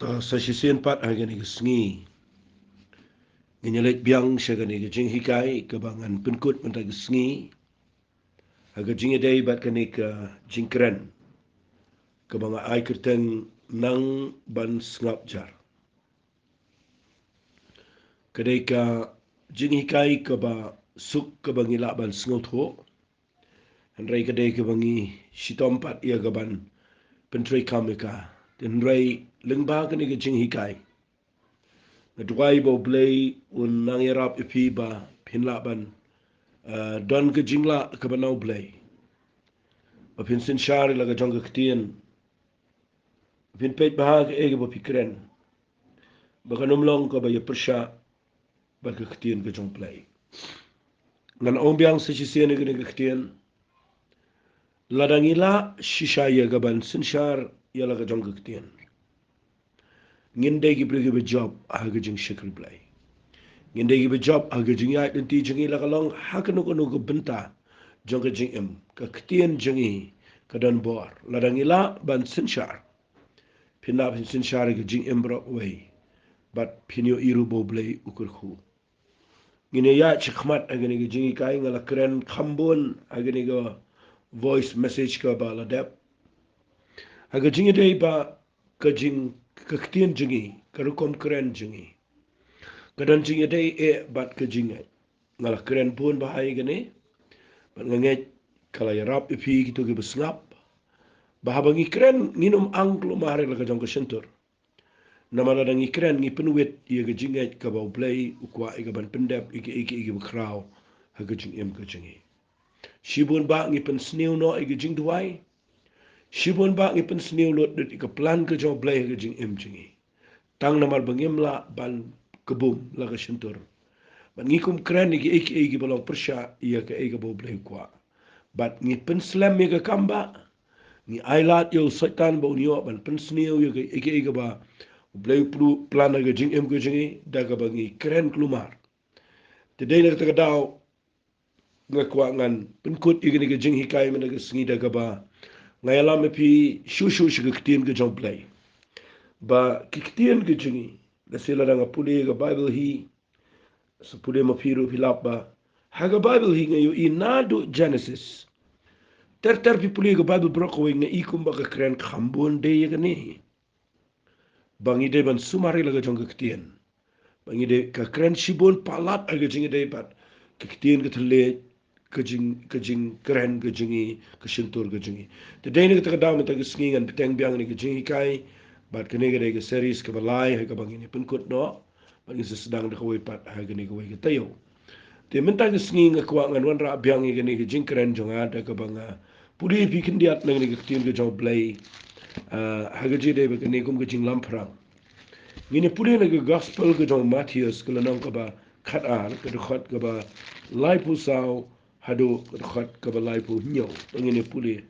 Sa sisien pat agani ke sngi ngelet biang sagani ke jing hikai ke bangan penkut mentag sngi aga jing dei bat kani ke jingkren ke banga ai kerteng nang ban Sngap jar kedai ka jing hikai ke ba suk ke bangi la ban sngot ho andrai kedai ke bangi sitom pat ia ke ban pentrei kameka den rai lengba kani ke jing hikai Nadwai bo blay un nangirap ipi ba pinlaban don ke jingla ke banau blay. Ba pin sin shari laga jong ketien. Pin peit bahag ege bo pikren. Ba kanum long ko ba ye persha ba ke ketien ke jong blay. Ngan ombiang se sisien ke ketien. Ladangila shisha ye gaban sin shar ya laga jong ketien. Nginde gi brige be job aga jing shikri blay. Nginde gi be job aga jing ya den ti jingi laga long hakanu kono go benta. Jong jing em ka ketien jingi ka dan bor ladangila ban sin shar. Pinap sin shar ke jing em bro way. But pinyo iru bo blay ukur khu. Ngine ya chikmat agani ke jingi kai ngala keren khambon agani go voice message ka ba la dep. Aga jingi dei ba ka jing ka ketien jingi ka rukom keren jingi. Kadan jingi dei bat ka jingi. Ngala keren pun bahai gani. Bat nganget kala yarap ipi gitu ke besngap. Bahabangi keren nginum angklo mahari laga jong kesentur. Nama ladang ikren ngi penuit ia ke jinget ka bau play ukwa ika ban pendep ika bakraw ha ke jing em ke jingi. Shibun ba ngi pen sniu no ika jing duai. Shibun ba ngi pen sniu lot dit ika plan ke jong play ha ke jing em jingi. Tang namal bangim la ban kebum la ke sentur. Ban ngi kum kren ika balong persya ia ke ika bau play ukwa. Bat ngi pen slam ika kamba ni ailat yo setan ba unyo ban pensneu yo ike ba blay plan ga jing em go jingi daga bangi keren klumar te dei nak ta daw nga kwa ngan penkut ike ga jing hikai men ga sngi daga ba ngayala me pi shu ga ktien ga jong play ba ktien ga jingi da sila nga puli ga bible hi sa puli ma piru hilap ba ha ga bible hi nga yo inado Genesis ter pipuli ke Bible brok wing ikum ba ke keren khambon de ye ne bangi de ban sumari laga jong ke ketien bangi de ka keren shibon palat aga jing de bat ke ketien ke tele ke jing keren ke jingi ke shintur ke jingi de de ne ke daw ta ke sngi ngan peteng biang ne ke jingi kai bat ke ne ke series ke balai ha ke bangi ne pun kut no bangi se sedang de ko pat ha ke ne ke ke tayo te menta ke sngi ngakwa ngan wan ra biang ke ne ke jing keren jong ada ke banga puri bikin diat nang ni ketien ke jong play hagaji de be ne kum ke jing lamprang ngine puri na ke gospel ke jong Matthias ke lanang ka ba khat ar ke khot ke ba laipu sao hado ke khot ke ba laipu nyo ngine puri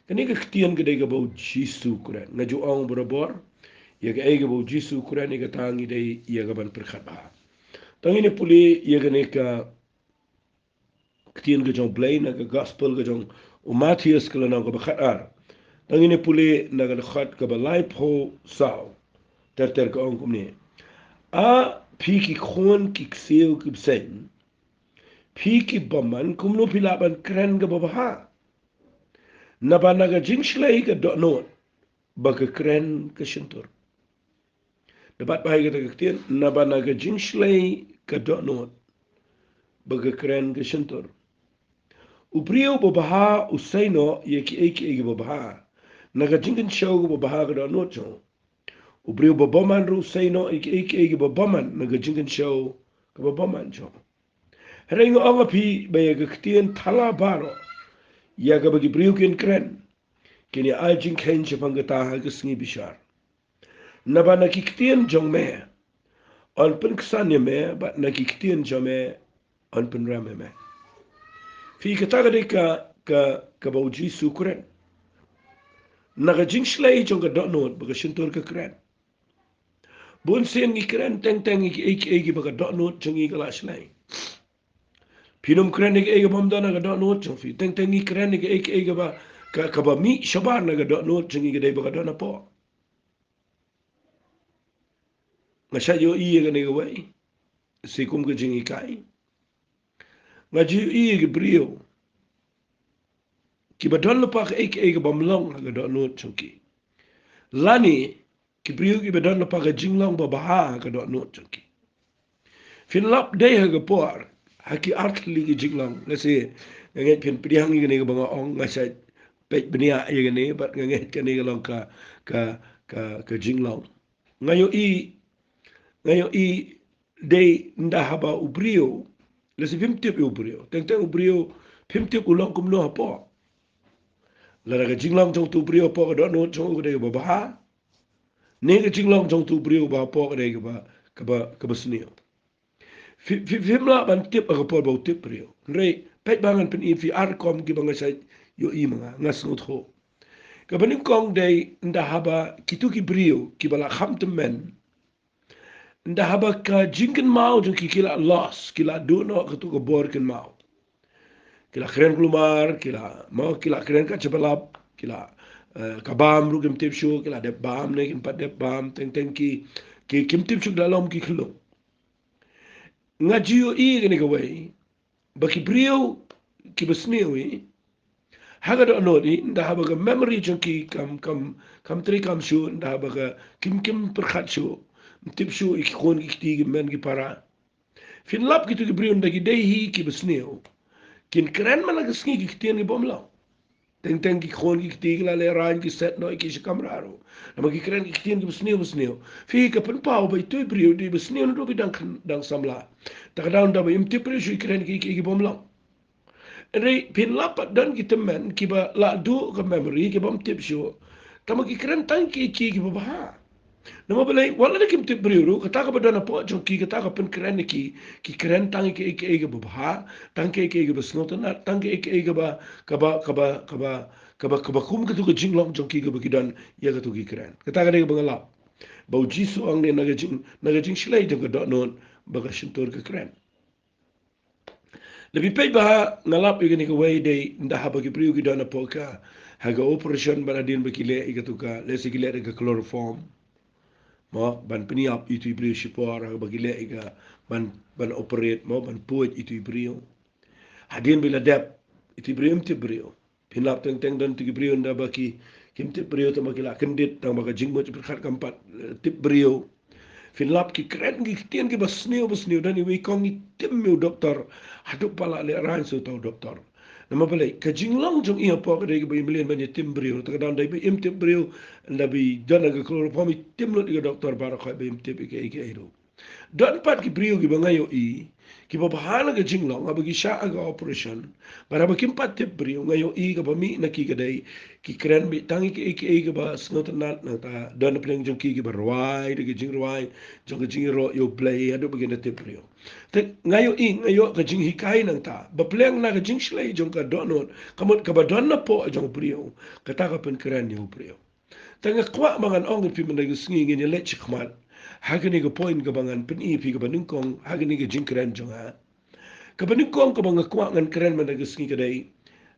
ke ne ke ketien ke de ke ba jisu kren na ju ong borobor ye ke ege ba jisu kren ke tangi de ye ke ban perkhat ba tangine puri ye ke ne ka ketien ke jong play na ke gospel ke jong o Matthias ke lanang ka ba khat ar tangine puli na ga khat ka ba lai pho sao ter ka ong kumni a phi ki khon ki kseu ki sen phi ki baman kumno pilaban kren ga ba ha na ba na ga jingshlei ga do no ba ka kren ka shintur da bat ba ga ta ktien na ba na ga jingshlei ka do no ba ka kren ka shintur Upriu babaha usaino ye ki eki babaha. Naga jingin show babaha ga no cho. Upriu babaman ru usaino eki babaman naga jingin show ga babaman cho. Heringo anga pi ba ye ga ktien thala baro. Ya ga bagi priu kin kren. Kini ai jing ken chapang ga ta ha ga sngi bishar. Naba na ki ktien jong me. On pen ksanya me ba na ki ktien jong me on pen rame me. Fi kataga de ka bauji sukren. Naga jingshlei jonga donot baga shintur ka kren. Bun sen ngi kren teng eki baga donot jongi gala shlei. Pinum kren eki bomdana ga donot jong fi teng ngi kren eki ba ka ba mi shabar naga donot jongi ga dei baga dona po. Ngasya yo iya ka nega way. Sikum ka jing ikai. Ngaji yo iya ka brio. Ki ba don lepa ka eke bamlong haga do not chunki. Lani ki brio ki ba don lepa ka jinglong ba baha ka do not chunki. Fin lap day haga por. Haki artli ki jinglong. Nasi nganget fin pidihang ka nega banga ong ngasya pek benia iya ka nega bat nganget ka nega long ka jinglong. Ngayo i day ndahaba ubrio. Lasi fim tip ubrio. Teng ubrio fim tip ulang kumno hapo. Lara ka jinglong trong tu brio po ka do no trong ko de ba ba. Ne ka jinglong trong tu brio ba po ka de ka ba snio. Fim la ban tip ka po ba tip brio. Re pet bangan pen if ar kom ki banga sa yo i mga ngas ngot ho. Ka banim kong de ndahaba kitu ki brio ki bala kham men. Ndahaba ka jingken mau jong ki kila loss kila do no ka tu ka bor ken mau. Kila keren keluar, kila keren kat cepelap, kila kabam ru kim tip show, kila dep bam ne kim pat dep bam, teng kim tip show dalam ki kilo. Ngaji yo I gani kawai, baki brio ki basniwi, haga do nodi, nda haba ka memory jong ki kam tri kam show, nda haba ka kim perkhat show, tip show ik kon ik ti men ki para. Fin lap ki tu ki brio nda ki dehi ki basniwi. Kin keren mana kesni ki kitien ki bomla. Teng ki khon ki kitigla le ran ki set no ki kamraro. Nama ki keren ki kitien ki besneo. Fi ka pen pau ba itu brio di besneo no bi dang samla. Tak daun da ba imti brio shi keren ki bomla. Ere pin lapat dan ki temen ki ba la du ka memory ki bom tip show. Tama ki keren tang ki ba. Nama balai wala na kim tip brio kata ka badana po jong ki kata ka pen keren ki keren tang ki ba tang ki besno tan tang ki ba kum ka tu ka jinglong jong ki ba kidan ya ka tu ki keren kata ka de bangala bau jisu ang ne naga jing slay jong ka do non ba ka shintor ka keren lebih pe ba ngalap i ni ka way de nda ha ba ki brio ki dana po ka haga operation baradin ba ki le i ka tu ka le si ki le ka chloroform mo ban peniap itu ibrio sipor bagi le iga ban operate mo ban puat itu ibrio hadin bila dep itu ibrio mti ibrio pinap teng dan tu ibrio nda baki kim tip brio to makila kendit tang baka jingmo berkat kampat tip brio finlap ki keren ki tien ki basneo dan iwi kong tim mi doktor haduk pala le ran so tau doktor nama balai ka jinglang jong ia po ka dei bilian ban tim brio ta dan dai im tim brio nda bi dana ka kloro pomi tim lo di doktor bara ka im tim ke ero dan pat ki brio ki bangayo I ki ba bahala ka jinglang abagi sha aga operation bara ba kim pat tip brio ngayo I ka ba mi na ki ka dei ki kren bi tangi ki ba snot na ta dan pleng jong ki ba rwai de ki jing rwai jong ka jing ro yo play ado ba ki tip brio te ngayo ka jing hikai nang ta ba pleng na ka jing shlai jong ka donot kamot ka ba don na po jong brio ka ta ka pen kren yo brio tanga kwa mangan ong pi man ga sngi ngi le chikmat hagani ga point ga bangan pen I pi ga banung kong hagani ga jing kren jong ha ka banung kong ka bang kwa ngan kren man ga sngi ga dai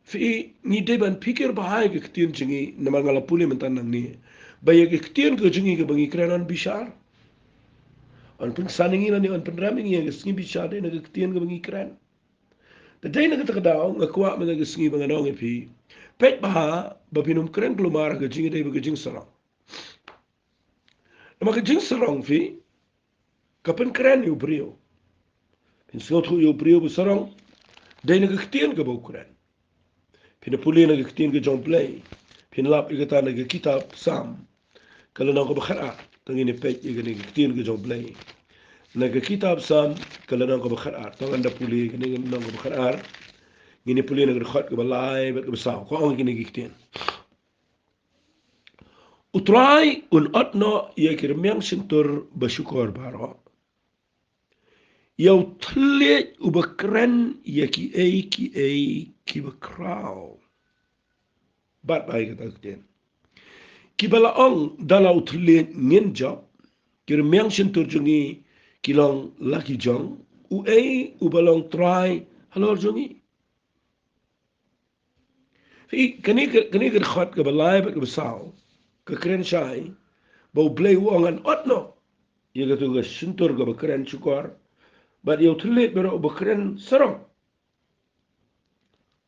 fi ni de ban pikir bahai ga ktien jingi na mangala puli man tan nang ni ba ya ga ktien ga jingi ga bangi kren an bishar an pun saningi na ni an pun raming ya ga sngi bishar de na ga ktien ga bangi kren da dai na ga ta daw ga kwa man ga sngi bangan ong pi pet baha ba pinum kren glumar ga jingi de ga jing sarang na ka jing sarang fi kapan keren yo brio pin snot yo brio bu sarang dai na ga ktien ga bau kren pin puli na ga ktien ga jong play pin lap i ga ta na ga kitab sam kala na ko bakhara tangi ni pet i ga ni ktien ga jong play na ga kitab sam kala na ko bakhara tanganda puli ga ni na ko bakhara gini puli na ga khat ga balai ba ga sa ko ang gini ktien utrai un atno ya kirmiang sintur basyukor baro yau thle ubakren ya ki bakrao bat bai ga takten ki bala ong dala uthle ngin job kirmiang sintur jungi kilong laki jong u balong try halor jungi fi kani ga khat ga balai ba ga sao ka kren shai bau blay wong an otno Ia kata ga sentur ga bakeren cukor. But ia telit bero bakeren serong.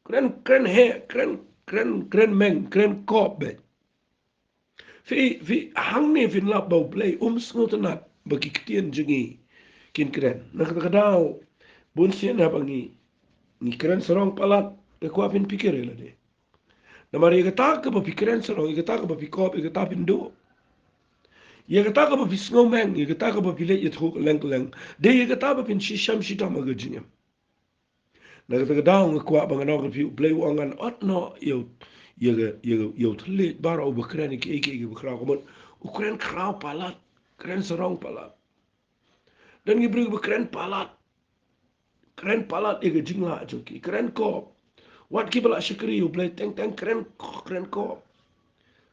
Keren he, keren meng, keren kop be. Fi hang ni fin lap bau play sengotanat bagi ketien jengi kin keren. Nak kata kadau bun sian apa ni keren serong palat ke kuapin pikir lah de. Namar ia kata ke pikiran serong, ia kata ke pikop, ia kata pindu. Ia kata ke pisngomeng, ia kata ke pilet ia truk leng. De ia kata pin sisham shita magajingem. Nak kata kadau ngekuap bangan orang piu play wangan otno ia telit baru bekeren iki bekrau komot. Ukren krau palat, keren serong palat. Dan ia beri bekeren palat. Keren palat ia jingla joki, keren kop. Wat ki balak syakri you play teng keren kop.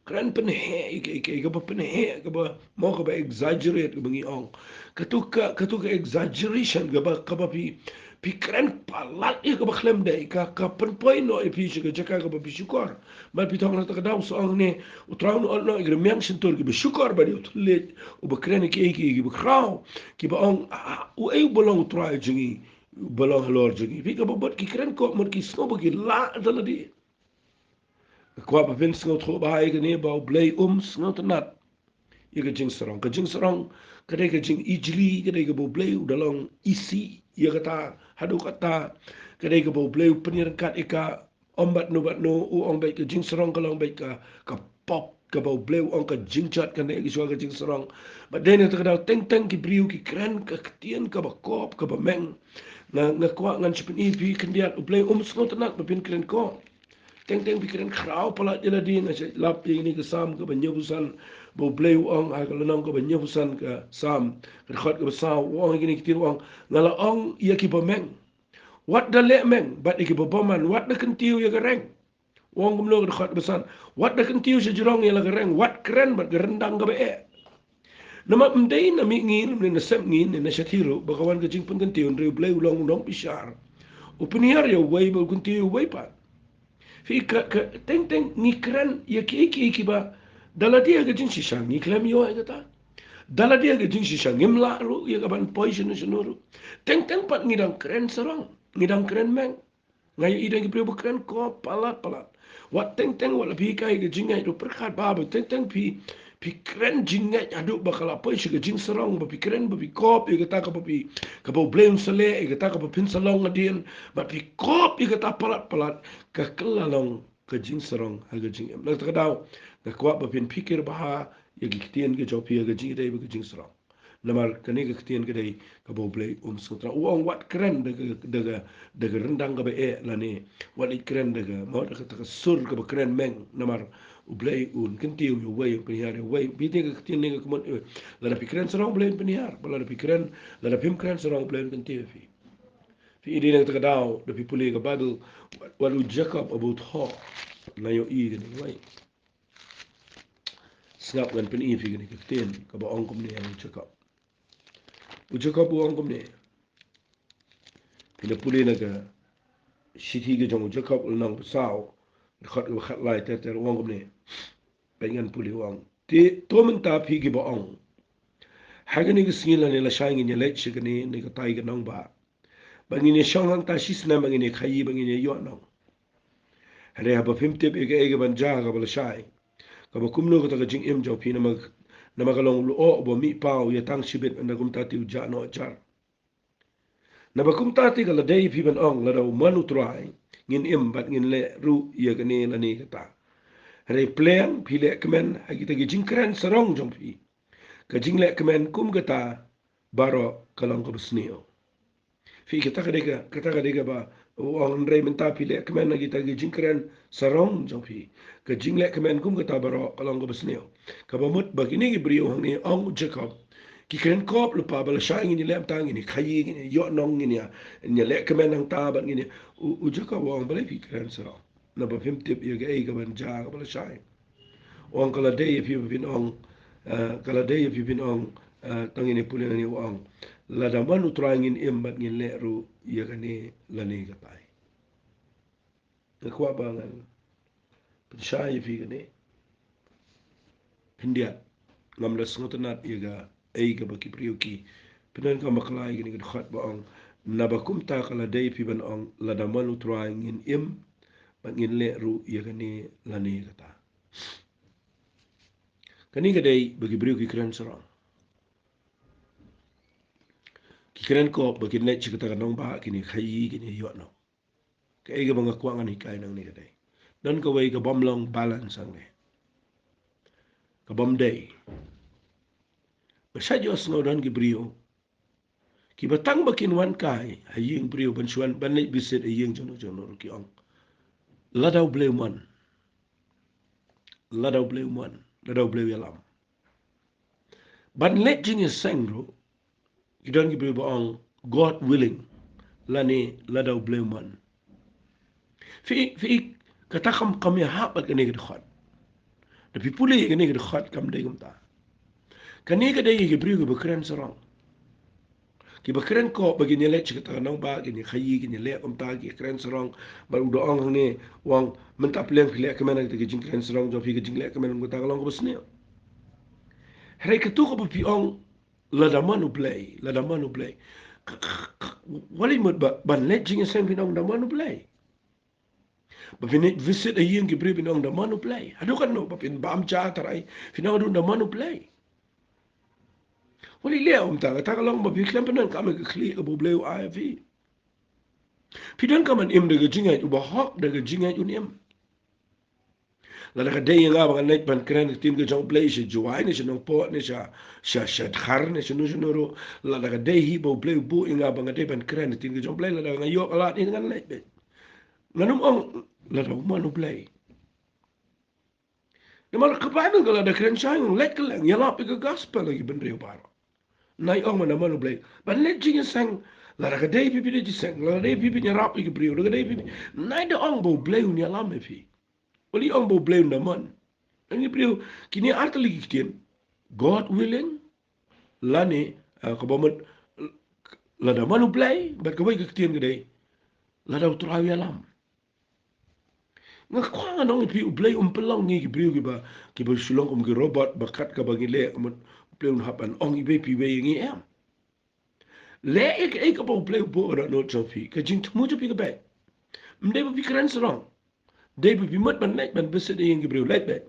Keren penehe ke ba penehe ke ba mau ke ba exaggerate ke bengi ong. Ketuka exaggeration ke ba pi keren palat ke ba klem dai ka penpoi no pi ke jaka ke ba syukur. Mal pi tong ta daw so ong ne utrau no no igre miang sentur ke ba syukur ba di utlet u ba keren ke ba krau ke ba ong u ei bolong utrai jingi bolong lor jingi. Pi ke ba bot ki keren ko mo ki sno ba ki la daladi. Kwa pa pin sngot ho ba ai ne ba blay sngot nat ye ka jing sarong ka de ka jing ijli ka de ka bo blay dalong isi ye kata hadu kata ka de ka bo blay penir kat ika ombat no u ong bai ka jing sarong ka long bai ka pop ka bo blay ong ka jing chat ka ne ki so ka jing sarong ba de ne ta ka teng ki briu ki kren ka tien ka ba kop ka ba meng na kwa ngan chipin ipi kendiat blay sngot nat ba pin kren ko teng pikiran krau pala jela di na lap ini ke sam ke banyabusan bo blay ong ha kalau nang ke banyabusan ke sam rekhot ke besar ong ini kitir ong ngala ong ia ki bomeng wat da le meng bat iki boman wat da kentiu ya gereng ong gumlo rekhot besan wat da kentiu sejurong ya la gereng wat keren bat gerendang ke be nama mdei na mi ngin na sem ngin na shatiro bakawan ke jing pun kentiu ndri blay ulong dong pisar upniar ya wei bo kentiu wei pat Fi teng ni keren ya ki ba dala dia ke jing sisang ni klem yo ay kata dala dia ke jing sisang ngimla ru ya ka ban poison sunuru teng pat ngidang keren serang ngidang keren meng ngai idang ki pribu keren ko palat wat teng wat lebih kai ke jing ai ru perkat ba teng pi keren jing ai adu bakal apa isi ke jing serang ba pi keren ba pi kop ya kata ka ba blame sele ya kata ka pin salong adien ba pi kop ya kata palat ka kelalong ke jing serang ha ke jing em nak ta dau ka kwa ba pin pikir ba ya ki tien ke jopi ya ke jing dai ba ke jing serang lamar kani ke tien ke dai ka bo blay sutra uang wat keren daga rendang ka ba e la ne wat keren daga mo ta sur ka ba keren meng namar blay kenti u way penihar way bite ke tien ne ka mo la da pikren serang blay penihar la da pikren la da pim keren serang blay kenti fi idi ne ta dau da pipuli ka bible what would jacob about ho na yo i ke way Sngap kan pen i fi ke tien ka ba ong kum ne jacob Jacob uang kum ne Kena pulih naga siti ke jong Jacob nang pesau dekat ke khat lai ter uang kum ne pengen pulih uang to menta pi ke baong hagani ke singila ne la shang ni le chigani ne ka tai ke nang ba bangi ne shang hang ta sis na bangi ne khayi bangi ne yo nang hare ha ba pimte be ke ban ja ka bal shai ka ba kumno ka ta jing em jo pi na ma kalong lu o bo mi pau ya tang sibet na gum ta tiu ja no jar na ba kum ta ti ka la dei pi ban ong la do manu trai ngin em bat ngin le ru ya ka ne la ne ka ta hare plan pi le kemen ha kita ge jing kran sarong jong pi ka jing le kemen kum kata baro kalong ko besneo fi kita ka dega ba on re menta pi le kemen na kita ge jing kran sarong jong pi ka jing le kemen kum kata baro kalong ko besneo ka ba mut ba kini ge brio hang ni ong jacob ki kren kop lu pa bala shang ni lem tang ni khayi ni yo nong ni ya ni le kemen nang ta ba ni u jacob wa bala pi kren sarong na ba fim tip ye ge ga ban ja ga bala shang ong kala day if you bin ong kala day if you bin ong tangini pulin ni ong la da manu trangin imbat ngin le ru ya kani la ni ga pai ka kwa ba ngan shai fi gani pindia ngam la sngot nat ya ga ay ka baki priuki pinan ka maklay gini khat ba ong nabakum ta kala day pi ban ong ladaman utrai ngin bangin le ru ya kani lani kata kani ka day bagi priuki kran sarang ki kran ko bagi net chikata kanong ba kini khayi kini yo no ka ay ka mga kwangan hikay nang ni ka day dan ka way ka bomlong balance ang ne ka bom day Basa Diyos nga unan gibriyo. Kibatang bakinwan kay haying briyo bansuan banay bisit haying jono ki ong. Ladaw blewman. Ladaw blewman. Ladaw blew yalam. Ban let jing is sangro. Kidan gibriyo ba ong God willing. Lani ladaw blewman. Fi katakam kami hapat kani gidakot. Tapi puli kani gidakot kam day kumta. Kani kaday gibriyo gibakran sarang. Kibakren ko bagi nilai cakap nang ba gini khayi gini lek ta gi kren serong ba udo ong ni wang mentap lem lek kemana kita gijing kren serong jo fi gijing lek kemana ngota kalong ko besne hari ketu ko pi ong lada manu play wali mud ban let jing sen pinong da manu play ba finit visit a ying gi bri pinong da manu play adu kan no ba pin bam cha tarai finong da manu play Wali lea ta kalong ba biklam penan kami ke kli ke bobleu IFV. Pidan kaman im de jingai u ba hok de jingai un im. La da de nga ba net ban kren tin ke jong play se juai ne se no pot ne sa khar ne se no ro la da de hi bobleu bu nga ba ngade ban kren tin ke jong play la da nga yok ala ni ngan net be. Nganum ong la da ma no play. Ne mal kapan ga la da kren sai un let ke lang yala pe gospel lagi ben reu baro. Nai ong mana manu blay ban let jing sang la ra dei pipi de sang la dei pipi nya rap ik brio la dei pipi nai de ong bo blay nya lam me fi oli ong bo blay na man ani brio kini artali kitien God willing la ne ko bomat la da manu blay bat ko way kitien gede la da utra ya lam nga kwa nong pi blay pelong ngi brio ki ba sulong ki robot bakat ka bagi le mo blay hapan ong ibe pi we ngi am Le ik op play bo ora no chofi ka jing tmu ju pi ka be mde bo pi kran srong de bo pi mat ban net ban bese de yeng gebreu let be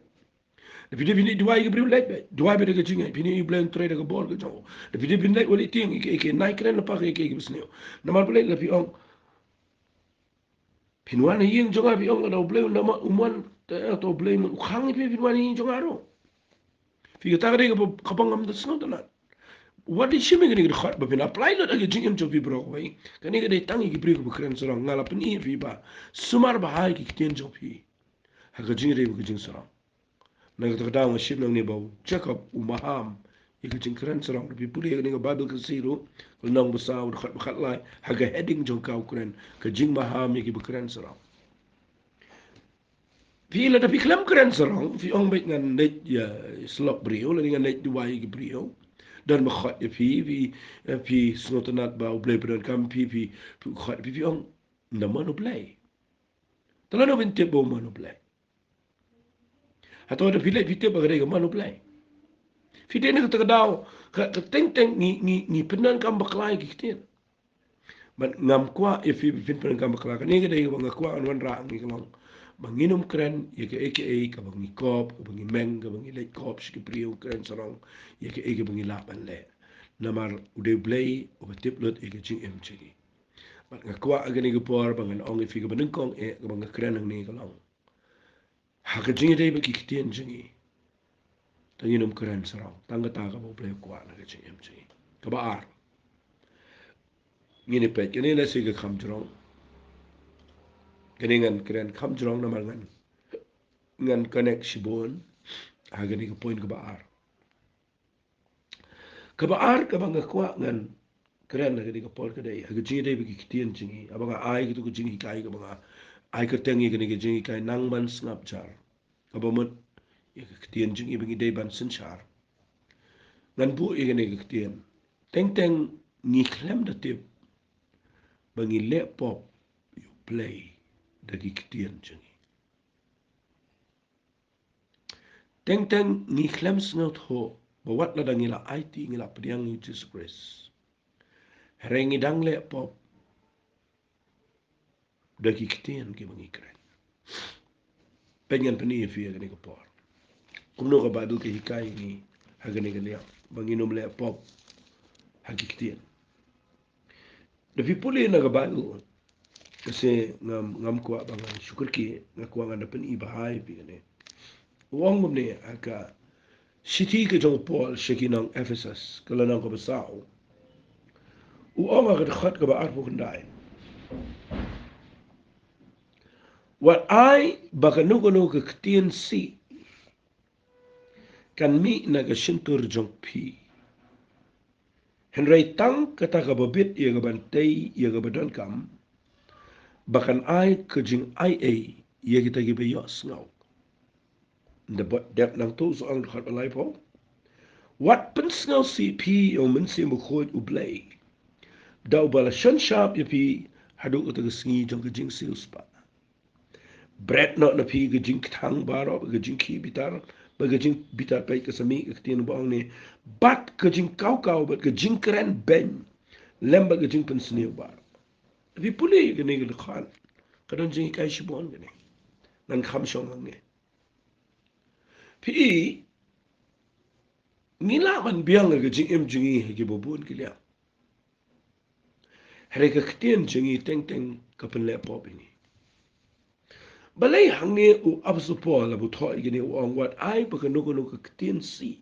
de pi de ni dwai gebreu let be dwai be de ka jing pi ni blen tre de ka bor ka jo de pi de bin net wali ting ik nai kran na pa ke besneo na mal play la pi ong pinwan yeng jonga pi ong na bleu na ma umwan to bleu mu khang pi pinwan yeng jonga ro fi ka ta de ka bang am da sno da What is she making it hot? But when apply not a jing to be broke away, can you get a tongue you break with crans around Nalapin ear fiba? Sumar bahai ki change of he. Have a jing with jing sarong. Nagata down a ship no nebo, check up umaham. You can jing crans around the people getting a Bible casino, will long the sound hot lie, have a heading junk out cran, ka jing maham you keep a crans around. Feel at a piclam crans around, if you only make a net slop brio, letting a net do why brio. Dan mag pi snotenat ba blay dan kam pi khat pi ong na mano blay tala no bin tebo mano blay hato da pile pi tebo ga mano blay fi de ne ka daw ka teng ni penan kam baklai ki tin man ngam kwa fi penan kam baklai ni ga dai ga kwa an wan ra ngi long manginum kren ye ke ka bangi kop ka bangi meng ka bangi lek kop ski priu kren sarong ye ke bangi lapan le namar ude blay o tiplot e ke ching em chigi bat nga kwa agani ke por bangan ong fi ka banung kong e ka bangi kren ang ni ka long ha ka jingi dei ba ki kitien jingi tanginum kren sarong tanga ta ka bo blay kwa na ke ching em chigi ka ba ar ngini pet kene la si ka kham jrong Keningan keren kam jrong na ngan connect sibon agani ko point ka baar ka banga kwa ngan keren na gani ka point ka dai aga jingi dai bi kitien jingi abanga ai gitu ko jingi kai ka banga ai ka tengi gani ka jingi kai nang ban snap char ka bomot ya ka kitien jingi bi dai ban sin char ngan bu i gani ka kitien teng ni klem da tip bangi le pop you play dagi kitien jingi teng ni klem snot ho Bawat la dangila IT ngila pediang ni Jesus Christ. Rengi dang le pop dagi kitian ki bangi kren. Penyan peni fi gani ko por. Kumno ka badu ke hikai ni hagani gani banginom le pop hagi kitian. Dapi puli na ka badu kasi ngam kuat bangan syukur ki ngaku ngan dapen ibahai pi gani. Uang ni aka City ke jong Paul Shekinang Ephesus kalau nang ko besau. Uang agak dekat ke ba arfu kendai. Wat ai bakanukono ke ketien si kan mi na ke sintur jong pi. Henry tang kata ke babit ia ke bantai ia ke badan kam. Bakan ai ke jing ai ia kita ke bayos ngau. Dapat dep nang tu soal dekat balai po. Wat pens ngau si pi o mensi mukhoit ublay. Dau bala shanshap ya pi hadu ko taga singi jong ke jing sius pa. Bread not na pi ke jing tang baro ke jing ki bitar ba ke jing bitar pai ke sami ke tien baong ni bat ke jing kau bat ke jing keren ben lemba ke jing pen sni baro. Vi puli ke ni ke khan kadon jing kai shibon ke ni nan kham shong ang ni. Pi ngila man biang ke jing em jingi ke bobun ke lia. Hari ke ketien jingi teng kapen le pop ini. Balai hang ni u absu po la bu thoi gini u ang wat ai pa ka nuku nuku ketien si.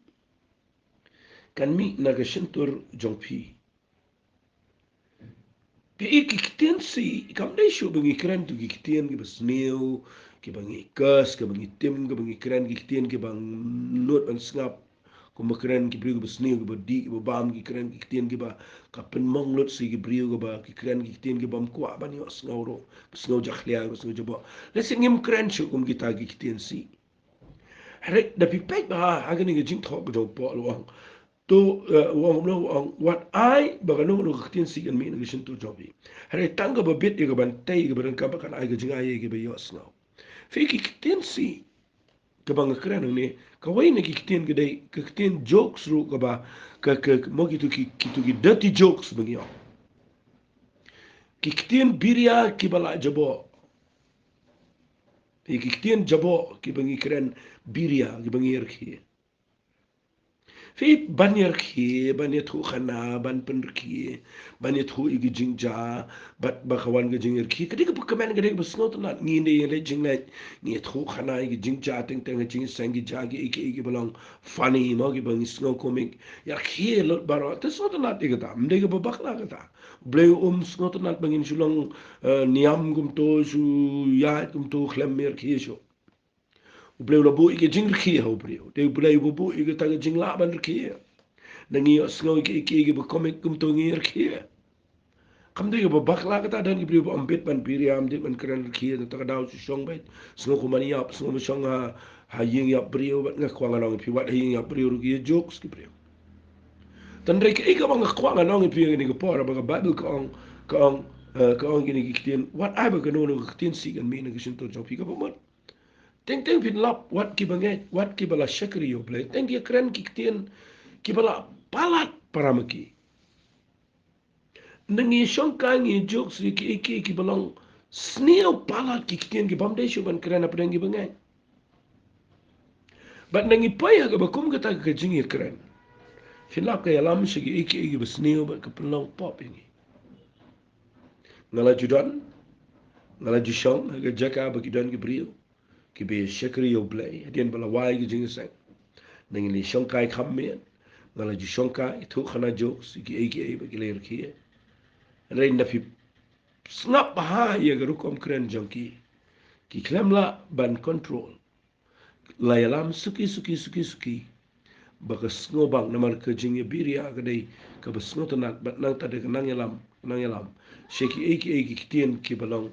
Kan mi na ka shintur jong pi. Pi ki ketien si, kam dai shu bangi keren tu ki ketien ki bas neu, ki bangi kas, ki bangi tim, ki bangi keren ki ketien ki bang not ban Sngap. Kuma keren ki beriu ki bas neu, ki ba di, ki ba bam, ki keren ki ketien ki ba kapen mong lot si ki beriu ki ba, ki keren ki ketien ki bam kuat ban yos ngau ro. Bas ngau jakhlia, bas ngau jabo. Lesi ngim keren shu kum kita ki ketien si. Hari dapi pek bah agak ni jing thok jong po luang tu uang lo uang wat ai bagano lo ketien si kan mi ni shin tu jobi hari tangga babit ye ban tai ke ban ka bakan ai ke jing ai ke be yos now fi ki ketien si ke bang keren ni ka wai ni ki ketien ke dai ke ketien jokes ru ke ba ke mo ki tu ki dirty jokes bang yo ki ketien biria ki bala jabo ki ketien jabo ki bangi keren biria ki bangi erki Fi banyer ki banyer thu khana ban penrki banyer thu igi jingja bat bakawan ge jinger ki kadi ke kemen gede besngot na nginde yele jingle ni thu khana igi jingja teng teng jing sangi jagi igi belong funny mo gi bang sno comic ya ki lot baro te sot na te gata mde ge bakla gata ble snot na bangin sulong niam gum to su ya gum to khlemmer ki sho Ubleu la bu ike jing rkia ho breu. De ubleu bu ike taga jing la ban rkia. Na ngi asngo ike ba komik kum to ngi rkia. Kam de ba bakla kata dan ki breu ba ambet ban piriam de ban kran rkia ta taga daw su shong bet. Sngo ko mani yap sngo shong ha ying yap breu bat nga kwanga nong pi wat ying yap breu rkia jokes ki breu. Tan rek ike ba nga kwanga nong pi ngi ko pora ba bible ka ong gini ki kitien wat ai ba ka no no kitien si kan mi ngi shin to jong pi ka ba mo Teng pin lap wat ki bangai wat ki bala syakri yo play teng dia keren ki ketien ki bala palat paramaki nengi shongka ngi jokes ki balang sneo palat ki ketien ki bamde shu ban keren apa dengi bangai bat nengi paya ga bakum kata ka jingi keren filap ka yalam shigi iki basneo bat ka pelong pop ini ngala judan ngala jushong ga jaka baki dan ki brio ki be syakri yo play adien bala wai ki jingi sang nengi li shongkai khamen ngala ju shongkai thu khana jokes ki ba ki ler ki rein na fi snap ha ye ga rukom kren jonki ki klemla ban control la yalam suki ba ka sngo bang na mar ka jingi biria ga dei ka ba sngo ta nak bat nang ta de nang yalam sheki ki tien ki balong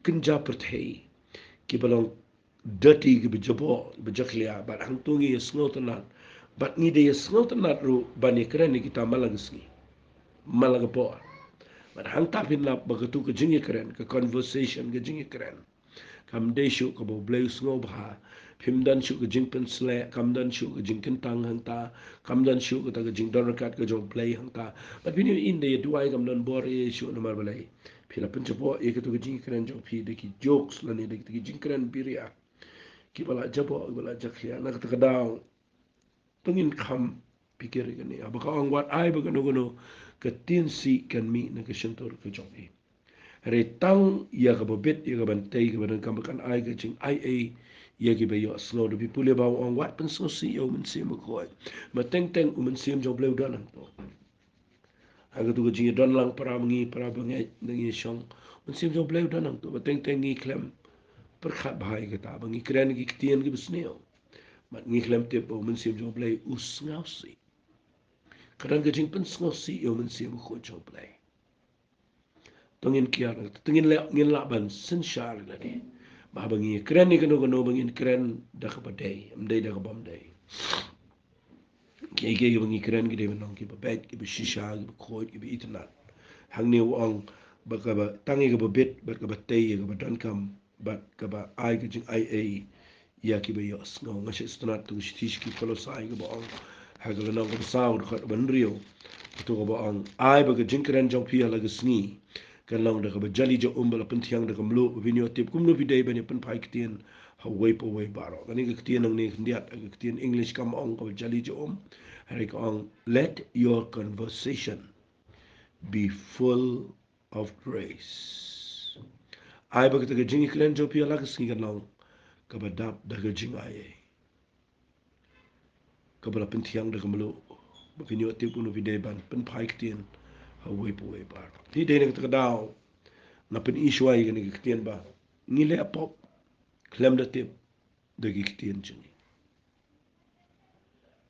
kinja perthei ki balong dirty ki bejabo bejaklia bat hang tungi sngo ta nak bat ni de sngo ta nak ru ban ni kren ni kita malagasni malagapo bat hang ta pin la ba ka tu ka jingi kren ka conversation ka jingi kren kam de shu ka bo bleu sngo bha phim dan shu ka jing pen sle kam dan shu ka jing ken tang hang ta kam dan shu ka ta ka jing don kat ka jong play hang ta but when you in the duai kam dan bor e shu na mar balai phila pen chapo e ka to ka jing kren jong phi de ki jokes la ni de ki jing kren biria ki bala jabo bala jakhia na ka ta ka daw pengin kam pikir ka ni abaka ang wat ai ba gano gano ka tin si kan mi na ka shentor ka jong e retang ya ka bobet ya ka bantay ka ban kam kan ai ka jing ai ai ya ki be yo slow do people ba on wat pen so si yo men sim ko ma teng teng men sim jo bleu dan to ha ga tu ka jing don lang para ngi para bangai ngi shong men sim jo bleu dan to ma teng teng ngi klem per khat bhai ka ta bangi kren ki tien ki besneo ma ngi klem te po men sim jo bleu us ngau si kadang ka jing pen so si yo men sim ko jo bleu tongin kiar tongin le ngin la ban sin shar la ni ba bangi kren ni kano kano bangin kren da ka badai amdai da ka bam dai ke bangi kren ki de nong ki ba bet ki ba shisha ki ba khoi ki ba itnat hang ni wong ba ka ba tangi ka ba bet ba ka ba tei ka ba dan kam ba ka ba ai ka jing ai ai ya ki ba yos ngau ngashi stnat tu shtish ki kolo sai ka ba ong ha ka nong ka ba saud ka ban rio tu ka ba ong ai ba ka jing kren jong pia la ka sngi kan long da ka ba jali jo umbala pen thiang da ka mlo vinyo tip kum no bidai bani pen pai kitien ha wei po wei baro kan ni ka kitien nang ni ndiat ka kitien english kam ong ka jali jo hari ka ong let your conversation be full of grace ai ba ka ta ka jing kren jo pia la ka sngi kan long ka ba dap da ka jing ai ka ba pen thiang da ka mlo ba vinyo tip kum no bidai ban pen pai kitien ha wei po wei baro ti de ka ta ka dau na pen iswai ga ni kitien ba ni le pop klem da tip da gi kitien chini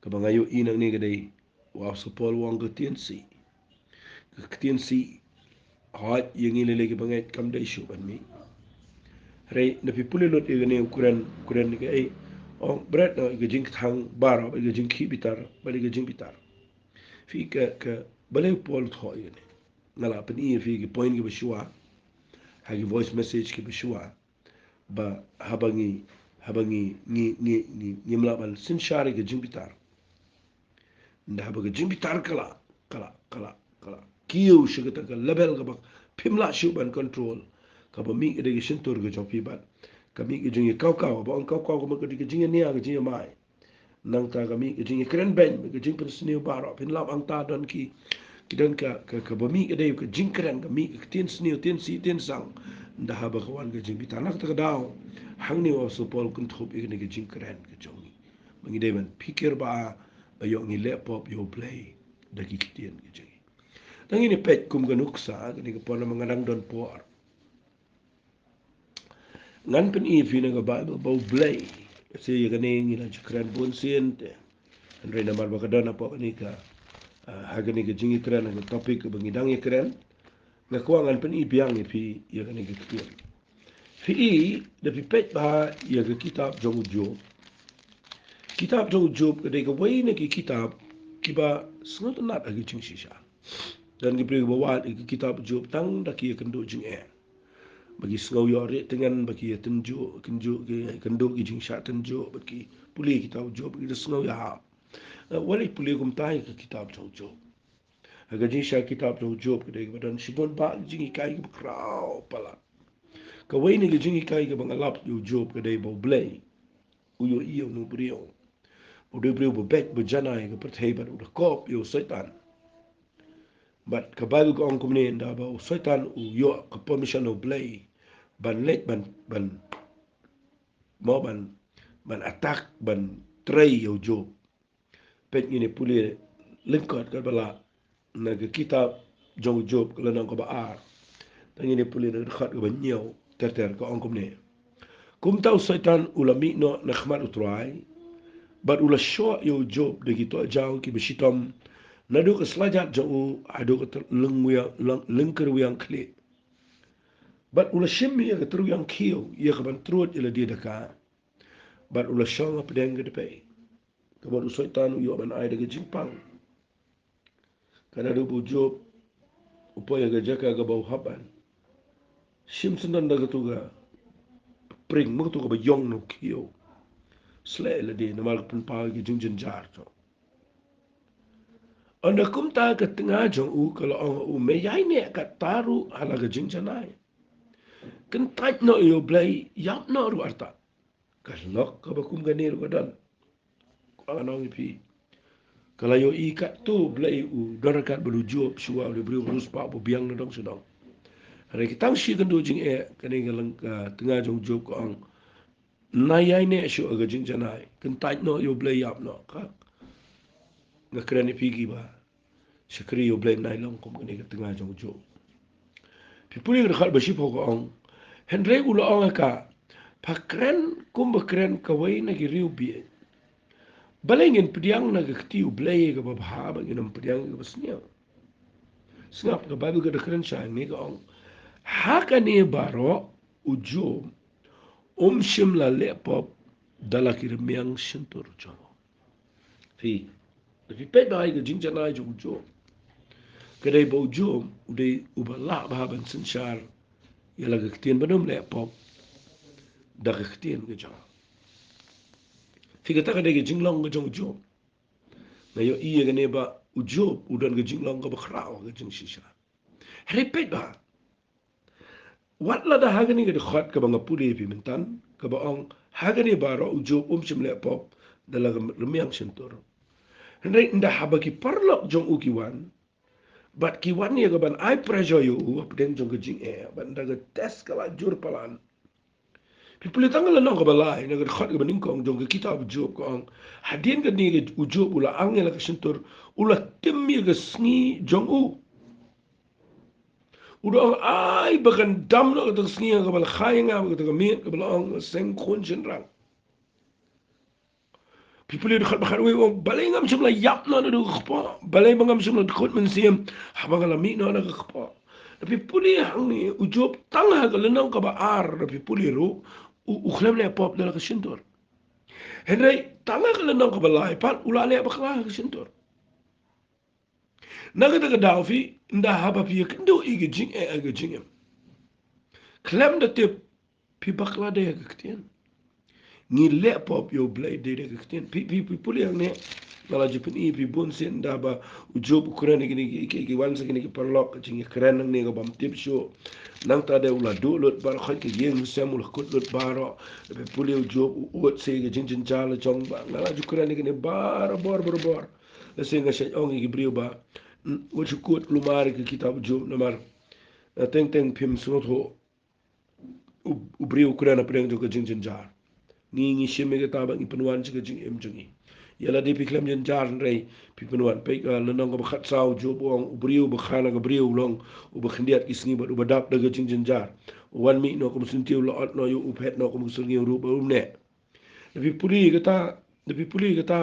ka ba ngayo inang ni ga dai wa so pol wang ga tien si ka kitien si hot yang ni le ga ba ngai kam dai shu ban mi re na pi puli lot ga ni kuren ni ga ai ong bread no ga jing thang baro ga jing khi bitar ba ga jing bitar fi ka bale pol tho ga ni ngala pen i fi ga point ga ba shwa ha ga voice message ga ba shwa ba habangi ni mlaban sin shari ga jimbitar nda habaga jimbitar kala kiyo shiga ta ka level ga ba pimla shuban control ka ba mi ga ga shin tur ga jopi ba ka mi ga jingi kaw ba on kaw ga ga ga jingi niya ga jingi mai nang ta ga mi ga jingi kren ben ga jing pin sniu baro pin lab ang ta don ki kidan ka ba mi ga dai ka jing kren ga mi ga tin sniu tin si tin sang nda haba ka wan ga jimbitar nak ta ga daw hang ni wa so pol kun thop ik ni ga jing kren ga jongi mangi dai man pikir ba ba yo ngi laptop yo play da ki kitien ga jingi tangi ni pet kum ga nuksa ga ni ga pon mangadang don por ngan pen i fi na ga bible ba play se ya ga ni ngi la kren bon siente andre na mar ba ka dona po ni ka ha ga ni ga jingi kren ga topic ba ngi dang ye kren na ko ngan pen i biang ni fi ya ga ni ga kitien fi da fi pet ba ya ga kitab jong jo kitab jong jo de ga wai ne ki kitab ki ba snot nat agi ching shisha dan gi pre ba wa ki kitab jo tang da ki kan do jing e bagi sngau yo re dengan bagi ten jo kan jo ki kan do gi jing sha ten jo bagi puli kitab jo bagi sngau ya wali puli kum tai ki kitab jong jo aga jing sha kitab jong jo de ga dan shibon ba jing kai gi krau pala ka wai ni jing kai ga bangalap yo job ka dai bo blay u yo iyo no brio o de brio bo bet bo janai ga per thei ba u kop yo satan but ka ba ko ong kumne nda ba satan u yo ka permission of blay ban let ban mo ban attack ban tray yo job pet ni puli linkot ka bala na ga kitab jong job ka lan ko ba ar tangi ni puli na khat ga ban nyaw ter ko ong kumne kum tau satan ulami no nakhmat utrai but ula sho yo job de gito jao ki bishitom nadu ka slajat jo adu ka lungwiya lungker wiyang kle but ula shimmi ya ka tru yang kiyo ya ka ban truot ila dia daka but ula sho ngap deng de pe ka ban satan yo ban ai de jingpang kana du bu job upo ya ga jaka ga bau haban shim sundan daga tuga pring mo to ba yong no kio sle le de na mal pun pa ki jing jin jar to onda kum ta ka tengah jong u kalau ong u me yai ne ka taru hala ka jing janai kan tait no yo blai yap no ru arta ka lok ka ba kum ga ne ru dan ko anong pi kalau yo ikat tu blai u dorakat belu job suwa le bru rus pa bu biang no dong sedang hari kita shi kan do jing kan ngalang tengah jong job ko ong na yai ne shu aga jing janai kan tait no yo blai yap no ka ngakrani pigi ba Syakri yo blame nai long kom kini tengah jong jo. Pipuli ngedekat bersih pokok ong. Henry ulo ong ka. Pakren kum bakren kawai nagi riu bi. Balengin pediang nagi ketiu blay ke babha bangin am pediang ke besnya. Sngap ke babu ke dekren sayang ni ke ong. Haka ni baro ujo shim la lepop dalakir miang sentur jong. Fi. Tapi pet bai ke jingjanai jong jo. Kedai bau jom udai ubala bahaban sensar ya laga ketien banum le pop dak ketien ke jong figa ta kedai jinglong ke jong jom ngayo iya gane ba ujob udan ke jinglong ke bakrao ke jing sisa repeat ba wat la da hagani ke khot ke banga pudi pi mentan ke baong hagani baro ujob sim le pop dalaga remiang sentur hendai nda habaki parlok jong ukiwan But kiwan ni kaban I pressure you peden jong jing ban daga test kala jur palan. People tangal nang kabalai naga khat ka baning kong jong kitab job kong hadien ka ni ujob ula angel ka sentur ula timmi ka sngi jong u. Udah ai bagan dam no ka sngi ka bal khayang ka ka mi ka bal ang seng khon rang. People itu khat bakar we balai ngam simla yap no do khpa balai bangam simla khot men sim habangala mi no na khpa tapi puli hang ni ujob tanga ka lenang ka ba ar tapi puli ru u khlam le pop dala ka sintor henry tanga ka lenang ka ba lai pat ula le ba kala ka sintor naga daga daufi nda haba pi kendo ige jing ga jingem khlam da tip pi bakla de ka ktien ni le pop yo blai de de kten pi puli ang ne mala jipin I pi bon sen da ba ujob ukuran ni ki wan sa ki parlok jing kren nang ne ga bam tip show nang ta de ula do lot bar khat ki yeng samul khut lot baro pi puli ujob ot se ga jing jing jala chong ba mala jukuran ni bar bor la se nga shay ong ki brio ba wo chukut lumar ki kitab job namar teng pim sunot ho u brio ukuran na preng jo ga jing jing jar ngi shime ga tabang ipenwan chiga jing em jungi yala de piklam jen jar rei pipenwan pe lenong ga khat saw jo bong ubriu ba khana ga briu long u ba khindiat kisngi ba u ba dap daga jing jen jar wan mi no kum sintiu lo at no yu u phet no kum sungi ru ba ne de pipuli ga ta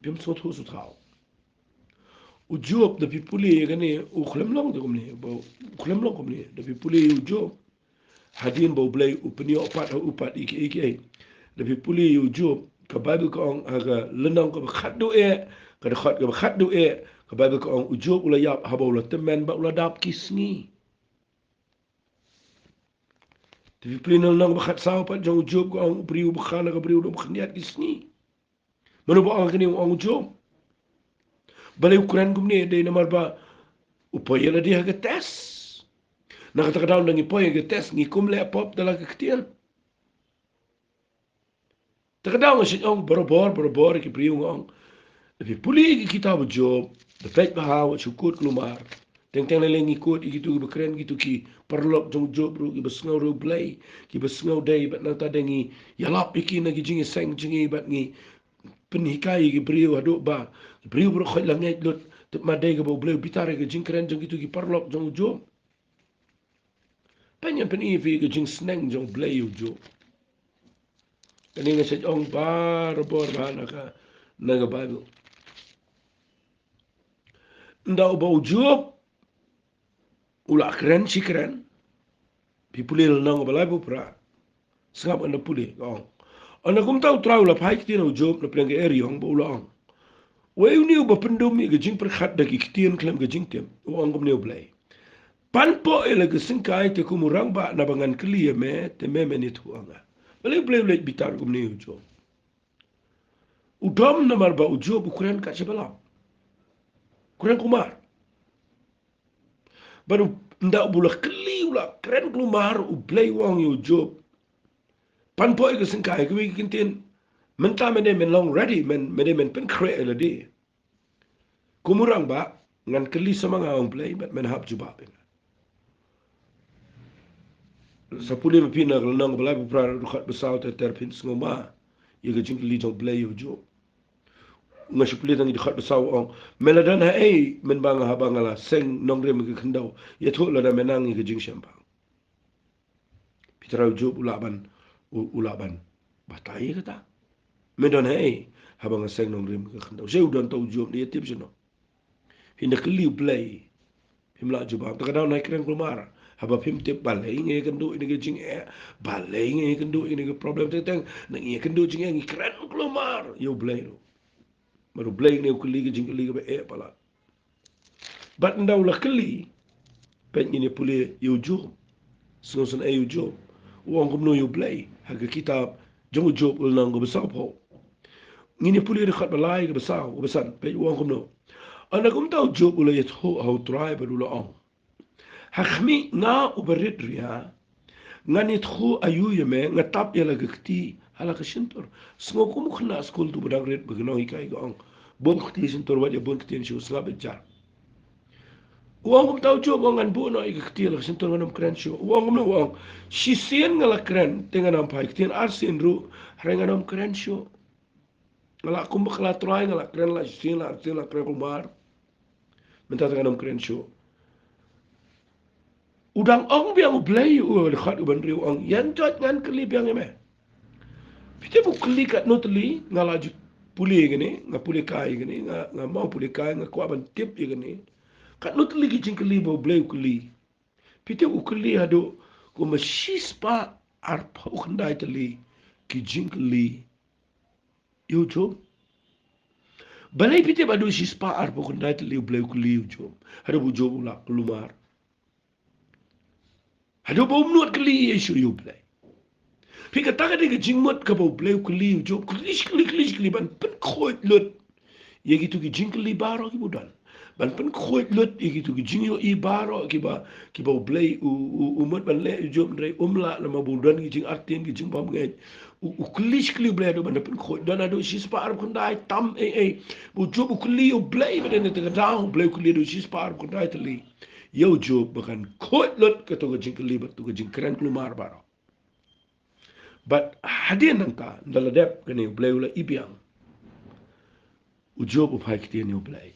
pim so thu su thao u job de pipuli ga ne u khlem long de kum ne ba khlem long kum ne de pipuli u job hadin ba blai u pnio pat iki lebih puli yu job ka bible ka ong aga lenang ka khat do ka khat ka khat do ka bible ka ong job ula yap haba ula temen ba ula dap kisni lebih puli nang ba khat saw pa jong job ka ong briu ba khana ka briu do ba khniat kisni mano ba ong kini ong job balai ukuran gumne de namar ba upaya dia ka test nak kata daun nang ipoy ka test ngi kumle pop dala ka ktian Terkadang masih orang berobor ki priung orang. Tapi puli ki kita berjob, dapat bahawa syukur keluar. Teng leleng ikut gitu bekeren gitu ki perlok jong job ru ki besngau ru blai ki besngau dai bat nang ta dengi yalap iki na ki jingi seng jingi bat ngi penhikai ki priu aduk ba priu bro khoi langai lut tep madai ke bo blai bitare ki jing keren jong gitu ki perlok jong job. Penyan pen ivi ki jing sneng jong blai job. Kani nga sa ong bor bahana ka naga Bible. Nda ubau job ula keren si keren. Pipuli nang balai bu pra. Sngap anda puli ong. Anda kum tau trau la pai kitien u job na plenge eri ong ba ula ong. Wei ni uba pendum i gajing perkhat da ki kitien klem gajing tem. U ong kum ni blai. Panpo ele gesingkai te kumurang ba na bangan kelia me te me menit huanga. Boleh bitar gumni ujo. Udam namar ba ujo ukuran kat sebelah. Ukuran kumar. Baru ndak bulah keli ulah keren kumar ublay wang ujo. Pan poi ke sengkai ke wiki kintin. Mentah mene men long ready men pen kre la di. Kumurang ba ngan keli sama ngawang play but men hap juba. Sapuli mapina kalau nang belai berperan rukat besar terpin sengoma. Ia kecing keli jong play ujo. Ngasupuli tang dekat besar orang. Meladan hai men bang habang ala seng nong rem ke kendau. Ia tu la menang ia kecing sempang. Pitra ujo ulaban. Batai kata. Medan hai habang seng nong rem ke kendau. Saya udah tahu ujo dia tip seno. Hinda keli play. Himla juba. Terkadang naik keren keluar. Habab him tip balai ngai kendu ini ke jing balai ngai kendu ini ke problem tentang nang ia kendu jing ngai keren keluar. Yo play tu. Baru play ni ukeli ke jing keli ke pala. Bat ndau la keli. Pen ini pulih yo jo. Sengosan yo jo. Uang kumno yo play. Haga kitab jong jo ulnang go besar po. Ngini pulih dekat balai ke besar, besan pen uang kumno. Anak kum tahu jo pulih yat ho how try baru la ong. Hakmi nga uberit ria. Ngani tkhu ayu yeme ngatap ya lagi kti hala kesentor. Semua kumu kena skul tu bedang red begenau ikai gong. Bon kti sentor wajah bon kti nsiu sengap bejar. Uang kum tahu jo ngan bu no ikai kti hala kesentor nganam keren siu. Uang kum no uang sisien ngala keren dengan nam pai kti arsin ru nganam keren siu. Ngala kum bakla try ngala keren la sisien la arsin la keren kumar. Minta nganam keren siu. Udang ong biang ublay dekat uban riu ong yan jot ngan keli biang eme. Pite bu keli kat noteli ngalaju puli gini, ngapuli kai gini, mau puli kai ngakuaban tip gini. Kat noteli kijing keli bu ublay keli. Pite bu keli ado ko masispa arpa ukandai teli kijing keli. Yo job. Balai pite badu sispa arpa ukandai teli ublay keli yo job. Ada bu job ulak kelumar. Ada bau menut keli Yesu you play. Pika taka dia jingmut ke bau play keli jo keli ban pen khoit lut. Ye gitu ki jing keli baro ki budan. Ban pen khoit lut ye gitu ki jing yo I baro ki bau play umut ban le jo ndrei umla nama budan ki jing artien ki jing bam ngai. Keli play do ban pen khoit dan ado sis pa arab kandai tam bu jo bu keli yo play ban ne tega down play keli do sis pa arab kandai teli. Yo jo bahkan kot lot ke tu gajing kelibat tu gajing keren kelumar baro. But hadir nangka daladep kene blay ula ibiang. Ujo bu pai kiti ni blay.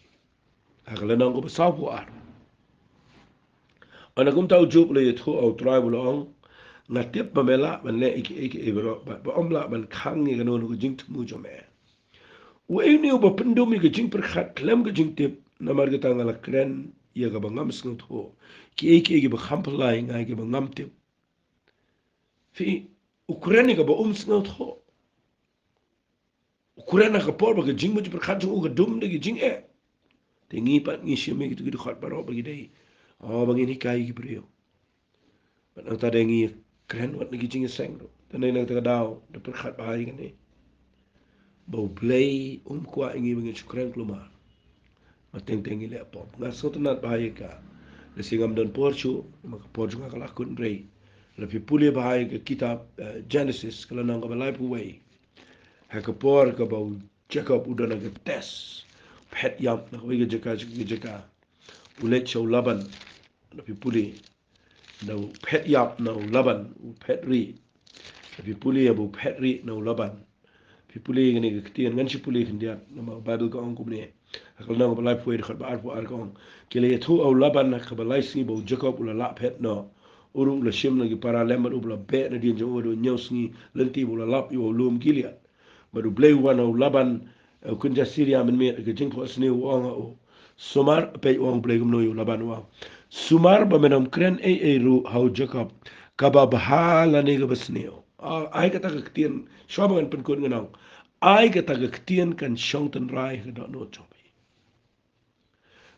Agala nang ko besau puar. Anakum tau jo ula yethu au tribe ula ong ngatip pamela ban le iki ebro ba omla ban khang ni kanu gajing tumu jo me. Wa ini uba pendumi gajing perkhat klem gajing tip namar kita ngala keren ia ga bangam sngam tho ki eki ba khampalai ngai ga bangam tip fi ukraine ga ba sngam tho ukraine ga por ba ga jing mo per khat jo ga dum de jing te ngi pat ngi shime ki tu gi khat baro ba gi dei ba ngi ni kai gi brio ba nang ta de ngi kren wat gi jing seng ro ta nei nang ta dau de per khat ba ai ne ba play kwa ngi ba ngi ukraine kluma mateng-teng ile pop ngasot nat bahaya ka le singam don porchu maka porchu ka lakun rei le pi puli bahaya ke kitab Genesis kala nang ba life way ha ka por ka ba Jacob udana ke tes pet yam na wi ge jaka ulet show laban le pi puli na pet yam na laban pet ri le pi puli abu pet ri na laban pi puli ngene ke tian ngan si puli kindia na bible ka ong kumne akal nang balai puai dekat ba arpo arkong kile tu au laban nak balai si bo Jacob ula la pet no uru ula shim lagi para lemar ula be na dia jo do nyosngi lenti ula lap yo lum gilia baru blay wan au laban kunja Syria men me ke jing ko sne wang au sumar pe wang blay gum no yo laban wa sumar ba menam kren ru hau Jacob kaba bahala ne ga basneo ai kata ka tien shobangan pen kun nganang ai kata ka tien kan shongten rai ga no chop.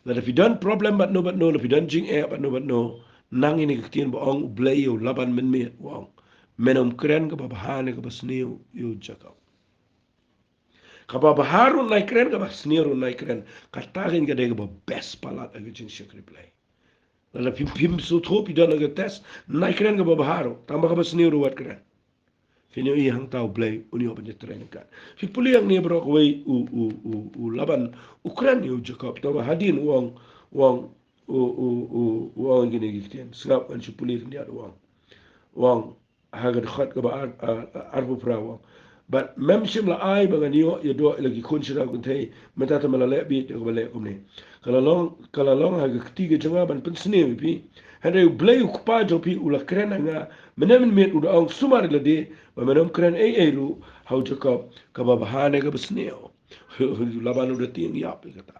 That if you done problem but no, if you done jing but no, nang ini ketian boong blay laban men me wong. Menom kren ka babahane ka basniu yu Jacob. Ka babaharun na kren ka basniu na kren katarin ka dega ba best palat agajin shakri play. Lala pim so tropi dan aga test na kren ka babaharo tamba ka basniu wat kren. Fini i hang tau play uni open je training kan. Fi puli yang ni bro wei u laban Ukran yu Jacob tamba hadin wang wang gini giftian Sngap an puli ni ada wang hagan khat ka ba arbu prawa but memshim la ai ba ganiyo ya do lagi kun shira kun thei meta ta mala le bi ko le kumne kala long haga ktiga janga ban pensne pi hande blay ku pa jo pi ula krena nga menem met u ang sumar le de ba menem kren ei ru hau jakob ka ba bahane ga besneo labanu de ting ya pi kata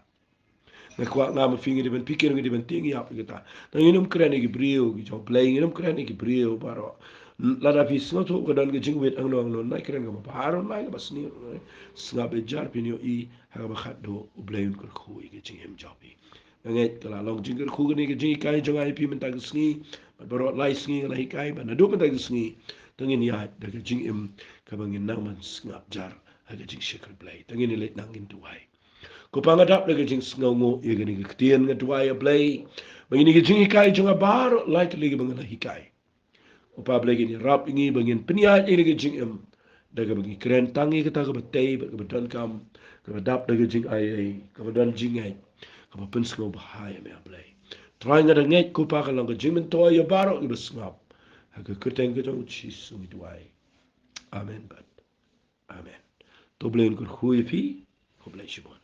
me kwa nga ma fingi de ben pikir ngi de ben ting ya pi kata ta inum kren gi brio gi jo blay inum kren gi brio baro lada fi sngo to gadan ge jingwet ang no na kren ga ba haro na ga basni snga be jar pinyo i ha ba khat do ubleun kur khu ge jing hem jobi ngai kala long jing kur khu ge jing kai jong ai pi men ta sngi ba baro lai sngi la hi kai ba na do men ta sngi tangin ya da ge jing em ka bangin nang man snga jar ha ge jing shikr blai tangin le nang in tuai ko pangadap le ge jing sngo ngo ye ge ni ge tien ge tuai blai bangin ge jing kai jong a bar lai te le ge bangin hi kai upa blagi ni rap ingi bangin peniat ini ke jing em daga bagi keren tangi kita ke betai ke bedan kam ke bedap daga jing ai ke bedan jing ai ke bepen sengo bahaya me ablai try ngada ngai ku pa kalang ke jing men to ya baro ke besngap ha ke keteng ke jong chi sumi duai amen bat amen to blain kur hui fi ko blai shibon